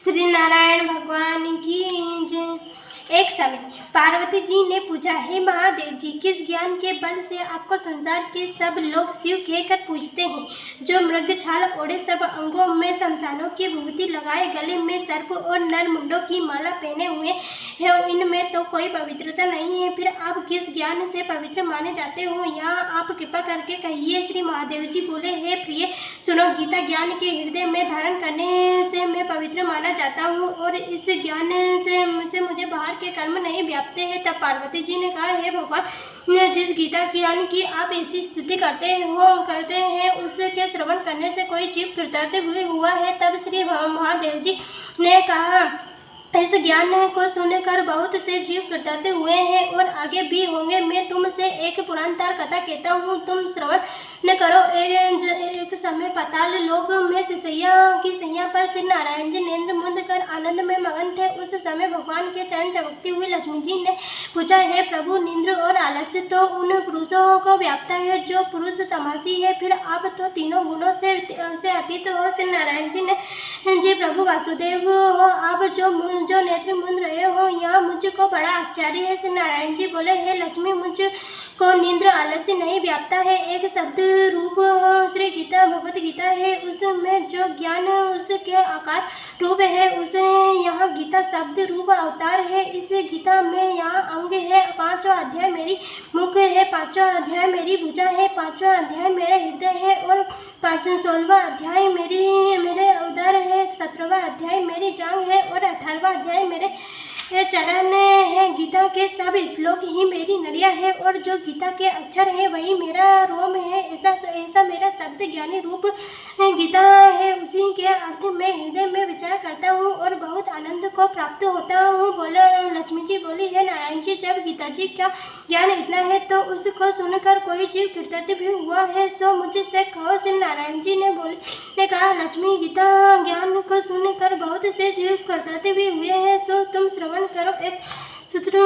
श्री नारायण भगवान की जय। एक समय पार्वती जी ने पूछा, हे महादेव जी, किस ज्ञान के बल से आपको संसार के सब लोग शिव कहकर पूजते हैं? जो मृग छाल ओढ़े, सब अंगों में शमशानों की विभूति लगाए, गले में सर्प और नर मुंडों की माला पहने हुए हैं, इनमें तो कोई पवित्रता नहीं है। फिर आप किस ज्ञान से पवित्र माने जाते हो? यहाँ आप कृपा करके कहिए। श्री महादेव जी बोले, हे प्रिय, सुनो, गीता ज्ञान के हृदय में धारण करने से मैं पवित्र माना जाता हूँ और इस ज्ञान से मुझे बाहर के कर्म नहीं व्यापते हैं। तब पार्वती जी ने कहा, हे भगवान, जिस गीता ज्ञान की आप ऐसी स्तुति करते हैं उसके श्रवण करने से कोई जीव कृतार्थ हुआ है। तब श्री महादेव जी ने कहा, इस ज्ञान को सुनकर बहुत से जीव कृतार्थ हुए हैं और आगे भी होंगे। मैं तुमसे एक पुराणतार कथा कहता हूँ, तुम श्रवण करो। एक समय पाताल लोक में सैया की सैया पर श्री नारायण जी नेत्र मुंद कर आनंद में मगन थे। उस समय भगवान के चरण चमकती हुई लक्ष्मी जी ने पूछा, हे प्रभु, निद्र और आलस्य तो उन पुरुषों को व्यापता है जो पुरुष तमाशी है, फिर आप तो तीनों गुणों से अतीत हो। श्री नारायण जी ने, जी प्रभु वासुदेव हो, आप जो नेत्र मुंद रहे हो, यहाँ मुझको बड़ा आश्चर्य है। श्री नारायण जी बोले, हे लक्ष्मी, मुझको निद्र आलस्य नहीं व्यापता है। एक शब्द रूप श्री गीता भगवत गीता है, उसमें जो ज्ञान उसके आकार रूप है, उसे यहाँ गीता शब्द रूप अवतार है। इस गीता में यहाँ अंग है, 5वां अध्याय मेरी मुख है, 5वां अध्याय मेरी भुजा है, 5वां अध्याय मेरे हृदय है और 16वां अध्याय मेरे उदर है, 17वां अध्याय मेरी जांघ है और 18वां अध्याय मेरे चरण है। गीता के सब श्लोक ही मेरी नड़िया है और जो गीता के अक्षर है वही मेरा रोम है। ऐसा मेरा शब्द ज्ञानी रूप गीता है, उसी के अर्थ में हृदय में विचार करता हूँ और बहुत आनंद को प्राप्त होता हूँ। बोले लक्ष्मी जी बोली, है नारायण जी, जब गीता जी का ज्ञान इतना है तो उसको सुनकर कोई जीव कृतार्थ भी हुआ है, सो मुझसे कहो। श्री नारायण जी ने कहा, लक्ष्मी, गीता ज्ञान को सुनकर बहुत से जीव कृतार्थ भी हुए हैं, तो तुम श्रवण करो। एक सूत्र